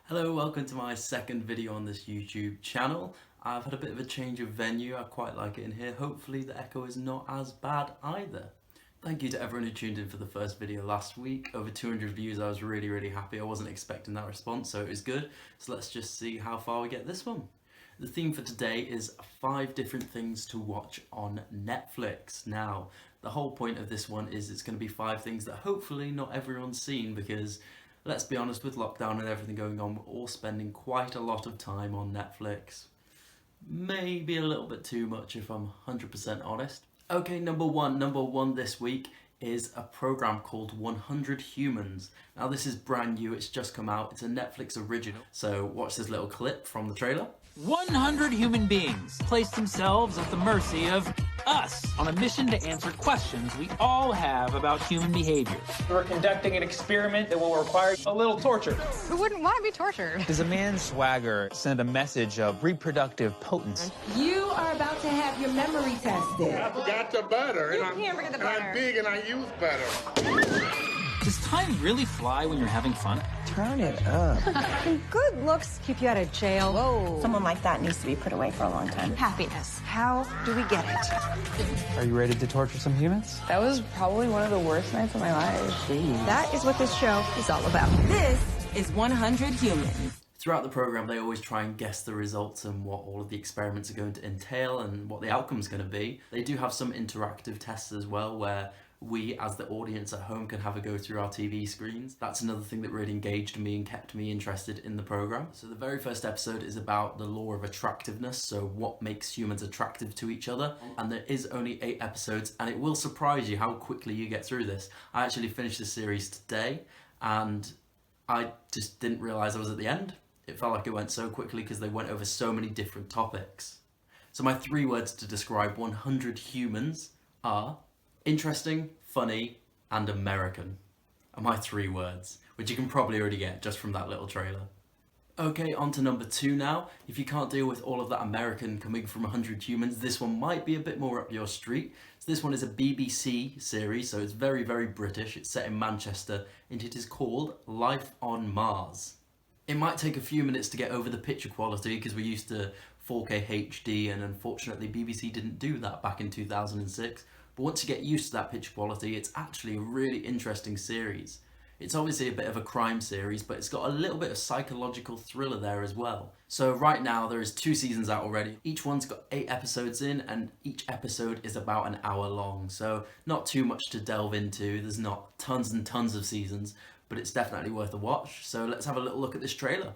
Hello, welcome to my second video on this YouTube channel. I've had a bit of a change of venue, I quite like it in here. Hopefully the echo is not as bad either. Thank you to everyone who tuned in for the first video last week. Over 200 views, I was really happy. I wasn't expecting that response, so it was good. So let's just see how far we get this one. The theme for today is 5 different things to watch on Netflix. Now, the whole point of this one is it's going to be 5 things that hopefully not everyone's seen, because let's be honest, with lockdown and everything going on, we're all spending quite a lot of time on Netflix. Maybe a little bit too much if I'm 100% honest. Okay, number one this week is a program called 100 Humans. Now this is brand new, it's just come out, it's a Netflix original. So watch this little clip from the trailer. 100 human beings place themselves at the mercy of us on a mission to answer questions we all have about human behavior. We're conducting an experiment that will require a little torture. Who wouldn't want to be tortured? Does a man's swagger send a message of reproductive potence? You are about to have your memory tested. I forgot the butter. You can't forget the butter. I'm big and I use butter. Does time really fly when you're having fun? Turn it up. Can good looks keep you out of jail? Whoa. Someone like that needs to be put away for a long time. Happiness. How do we get it? Are you ready to torture some humans? That was probably one of the worst nights of my life. That is what this show is all about. This is 100 Humans. Throughout the program, they always try and guess the results and what all of the experiments are going to entail and what the outcome's going to be. They do have some interactive tests as well, where we as the audience at home can have a go through our TV screens. That's another thing that really engaged me and kept me interested in the program. So the very first episode is about the law of attractiveness, so what makes humans attractive to each other. And there is only 8 episodes, and it will surprise you how quickly you get through this. I actually finished the series today and I just didn't realise I was at the end. It felt like it went so quickly because they went over so many different topics. So my 3 words to describe 100 Humans are interesting, funny, and American are my 3 words, which you can probably already get just from that little trailer. Okay, on to number 2 now. If you can't deal with all of that American coming from 100 Humans, this one might be a bit more up your street. So this one is a BBC series, so it's very British. It's set in Manchester, and it is called Life on Mars. It might take a few minutes to get over the picture quality because we're used to 4K HD, and unfortunately BBC didn't do that back in 2006. But once you get used to that picture quality, it's actually a really interesting series. It's obviously a bit of a crime series, but it's got a little bit of psychological thriller there as well. So right now there is 2 seasons out already. Each one's got 8 episodes in, and each episode is about an hour long. So not too much to delve into. There's not tons and tons of seasons, but it's definitely worth a watch. So let's have a little look at this trailer.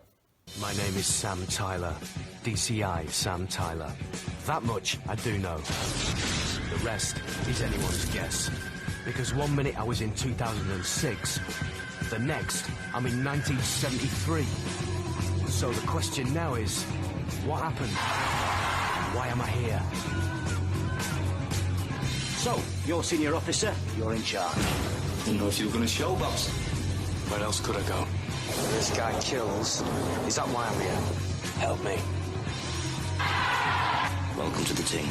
My name is Sam Tyler, DCI Sam Tyler. That much I do know. The rest is anyone's guess. Because one minute I was in 2006, the next I'm in 1973. So the question now is, what happened? Why am I here? So, you're senior officer, you're in charge. Didn't know if you were going to show, boss. Where else could I go? This guy kills. Is that why I'm here? Help me. Welcome to the team.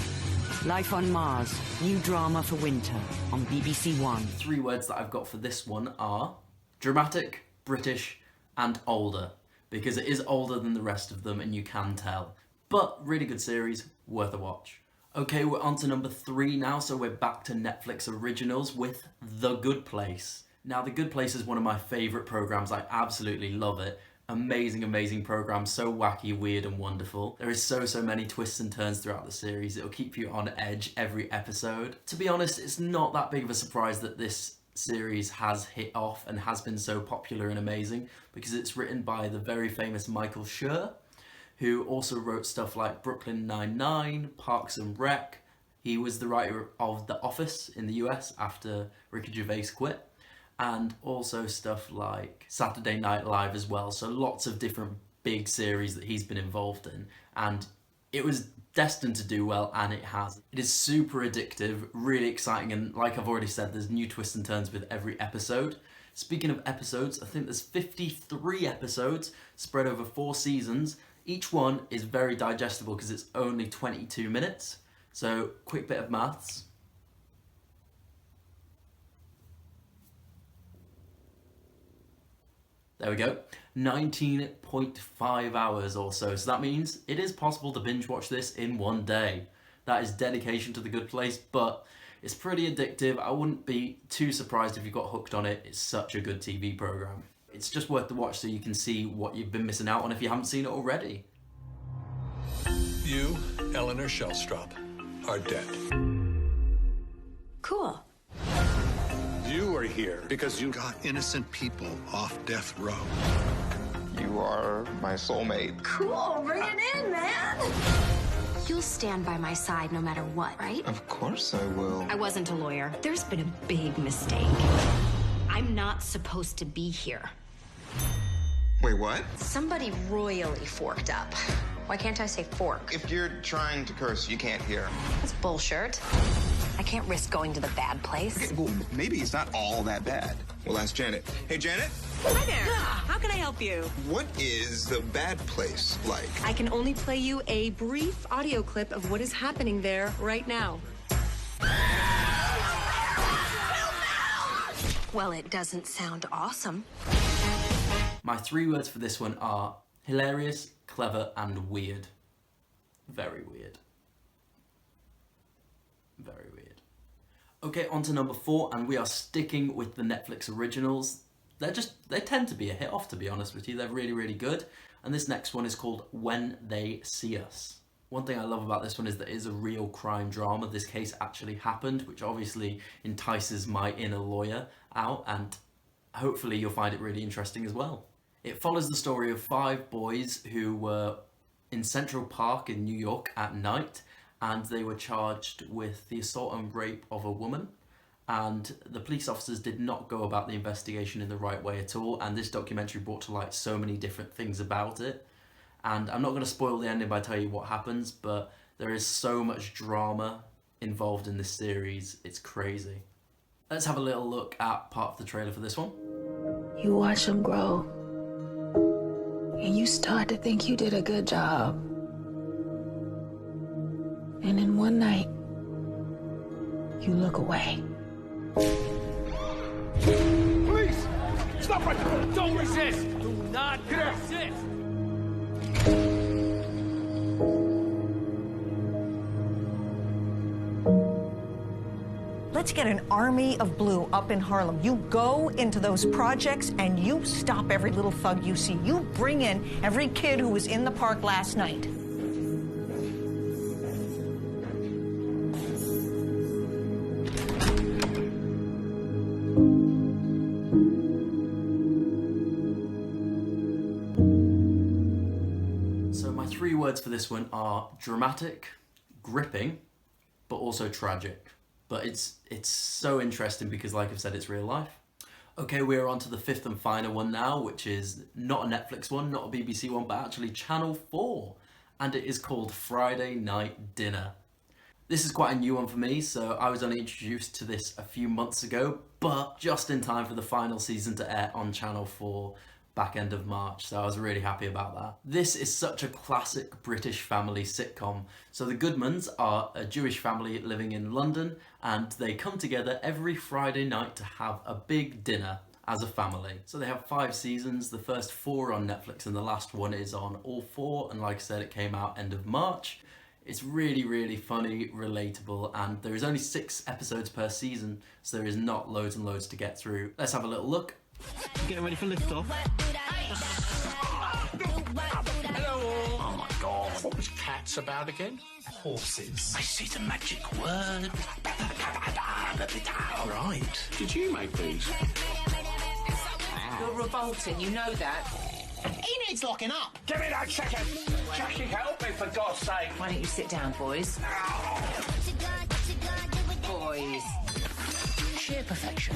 Life on Mars, new drama for winter on BBC One. 3 words that I've got for this one are dramatic, British, and older, because it is older than the rest of them and you can tell. But really good series, worth a watch. Okay, we're on to number 3 now, so we're back to Netflix originals with The Good Place. Now, The Good Place is one of my favourite programmes. I absolutely love it. Amazing program, so wacky, weird and wonderful. There is so many twists and turns throughout the series. It'll keep you on edge every episode. To be honest, it's not that big of a surprise that this series has hit off and has been so popular and amazing, because it's written by the very famous Michael Schur, who also wrote stuff like Brooklyn Nine-Nine, Parks and Rec. He was the writer of The Office in the US after Ricky Gervais quit. And also stuff like Saturday Night Live as well. So lots of different big series that he's been involved in. And it was destined to do well, and it has. It is super addictive, really exciting, and like I've already said, there's new twists and turns with every episode. Speaking of episodes, I think there's 53 episodes spread over 4 seasons. Each one is very digestible because it's only 22 minutes. So, quick bit of maths. There we go. 19.5 hours or so. So that means it is possible to binge watch this in one day. That is dedication to The Good Place, but it's pretty addictive. I wouldn't be too surprised if you got hooked on it. It's such a good TV program. It's just worth the watch so you can see what you've been missing out on if you haven't seen it already. You, Eleanor Shellstrop, are dead. Cool. You are here because you got innocent people off death row. You are my soulmate. Cool, bring it in, man. You'll stand by my side no matter what, right? Of course I will. I wasn't a lawyer. There's been a big mistake. I'm not supposed to be here. Wait, what? Somebody royally forked up. Why can't I say fork? If you're trying to curse, you can't hear. That's bullshit. I can't risk going to the bad place. Okay, well, maybe it's not all that bad. We'll ask Janet. Hey, Janet? Hi there. How can I help you? What is the bad place like? I can only play you a brief audio clip of what is happening there right now. Well, it doesn't sound awesome. My 3 words for this one are hilarious, clever, and weird. Very weird. Very weird. Okay, on to number 4, and we are sticking with the Netflix originals. They tend to be a hit off, to be honest with you. They're really, really good. And this next one is called When They See Us. One thing I love about this one is that it is a real crime drama. This case actually happened, which obviously entices my inner lawyer out, and hopefully you'll find it really interesting as well. It follows the story of 5 boys who were in Central Park in New York at night, and they were charged with the assault and rape of a woman. And the police officers did not go about the investigation in the right way at all, and this documentary brought to light so many different things about it. And I'm not going to spoil the ending by telling you what happens, but there is so much drama involved in this series, it's crazy. Let's have a little look at part of the trailer for this one. You watch them grow, and you start to think you did a good job. And then one night, you look away. Please! Stop it! Don't resist! Do not resist! Let's get an army of blue up in Harlem. You go into those projects and you stop every little thug you see. You bring in every kid who was in the park last night. So my 3 words for this one are dramatic, gripping, but also tragic. But it's so interesting because, like I've said, it's real life. Okay, we're on to the 5th and final one now, which is not a Netflix one, not a BBC one, but actually Channel 4. And it is called Friday Night Dinner. This is quite a new one for me, so I was only introduced to this a few months ago, but just in time for the final season to air on Channel 4 back end of March, so I was really happy about that. This is such a classic British family sitcom. So the Goodmans are a Jewish family living in London, and they come together every Friday night to have a big dinner as a family. So they have 5 seasons, the first 4 on Netflix and the last one is on all 4, and like I said, it came out end of March. It's really, really funny, relatable, and there is only 6 episodes per season, so there is not loads and loads to get through. Let's have a little look. Getting ready for liftoff. Hello. Oh my God. What was cats about again? Horses. I see the magic word. All right. Did you make these? You're revolting, you know that. He needs locking up. Give me that chicken! Jackie, help me for God's sake! Why don't you sit down, boys? Boys. Sheer perfection.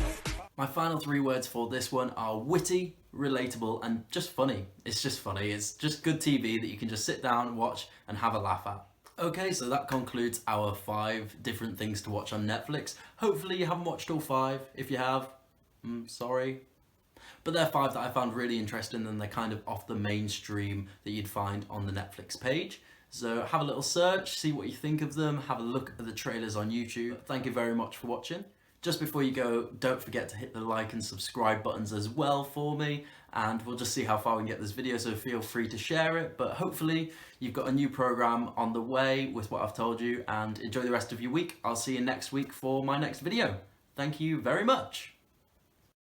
My final 3 words for this one are witty, relatable, and just funny. It's just funny. It's just good TV that you can just sit down, watch, and have a laugh at. Okay, so that concludes our 5 different things to watch on Netflix. Hopefully you haven't watched all 5. If you have, sorry. But they're 5 that I found really interesting, and they're kind of off the mainstream that you'd find on the Netflix page. So have a little search, see what you think of them, have a look at the trailers on YouTube. Thank you very much for watching. Just before you go, don't forget to hit the like and subscribe buttons as well for me, and we'll just see how far we can get this video, so feel free to share it. But hopefully you've got a new program on the way with what I've told you, and enjoy the rest of your week. I'll see you next week for my next video. Thank you very much.